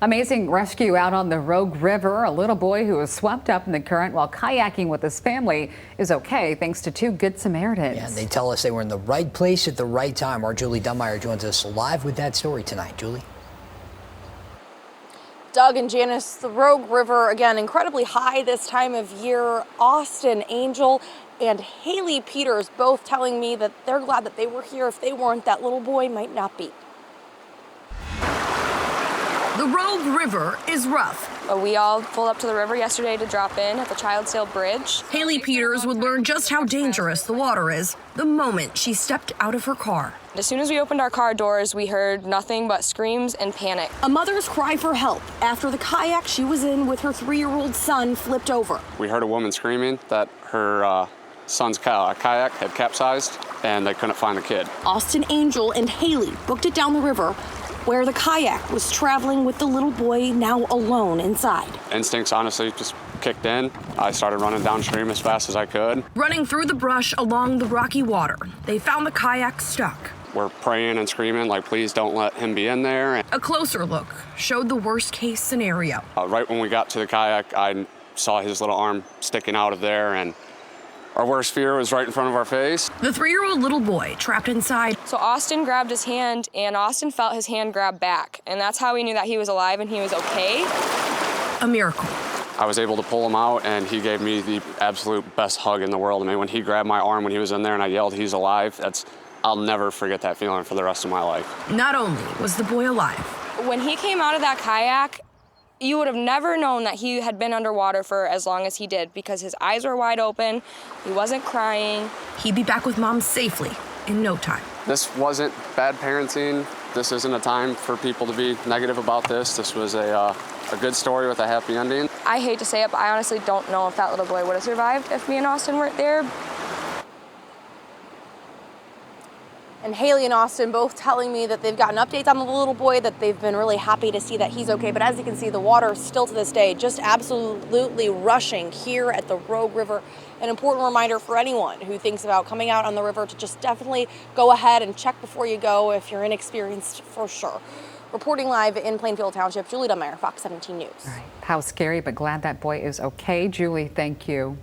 Amazing rescue out on the Rogue River. A little boy who was swept up in the current while kayaking with his family is okay thanks to two good Samaritans. Yeah, and they tell us they were in the right place at the right time. Our Julie Dunmeyer joins us live with that story tonight. Julie. Doug and Janice, the Rogue River, again, incredibly high this time of year. Austin Angel and Haley Peters both telling me that they're glad that they were here. If they weren't, that little boy might not be. The Rogue River is rough. We all pulled up to the river yesterday to drop in at the Child Sail Bridge. Haley Peters would learn just how dangerous the water is the moment she stepped out of her car. As soon as we opened our car doors, we heard nothing but screams and panic. A mother's cry for help after the kayak she was in with her 3-year-old son flipped over. We heard a woman screaming that her son's kayak had capsized and they couldn't find the kid. Austin Angel and Haley booked it down the river where the kayak was traveling with the little boy now alone inside. Instincts honestly just kicked in. I started running downstream as fast as I could. Running through the brush along the rocky water, they found the kayak stuck. We're praying and screaming like, please don't let him be in there. A closer look showed the worst case scenario. Right when we got to the kayak, I saw his little arm sticking out of there, and our worst fear was right in front of our face. The 3-year-old little boy trapped inside. So Austin grabbed his hand, and Austin felt his hand grab back. And that's how we knew that he was alive and he was okay. A miracle. I was able to pull him out, and he gave me the absolute best hug in the world. I mean, when he grabbed my arm when he was in there and I yelled, he's alive, I'll never forget that feeling for the rest of my life. Not only was the boy alive. When he came out of that kayak, you would have never known that he had been underwater for as long as he did because his eyes were wide open, he wasn't crying. He'd be back with mom safely in no time. This wasn't bad parenting. This isn't a time for people to be negative about this. This was a good story with a happy ending. I hate to say it, but I honestly don't know if that little boy would have survived if me and Austin weren't there. And Haley and Austin both telling me that they've gotten updates on the little boy, that they've been really happy to see that he's okay. But as you can see, the water still to this day just absolutely rushing here at the Rogue River. An important reminder for anyone who thinks about coming out on the river to just definitely go ahead and check before you go if you're inexperienced for sure. Reporting live in Plainfield Township, Julie Dunmeyer, Fox 17 News. All right. How scary, but glad that boy is okay. Julie, thank you.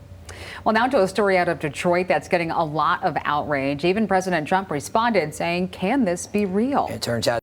Well, now to a story out of Detroit that's getting a lot of outrage. Even President Trump responded saying, can this be real? It turns out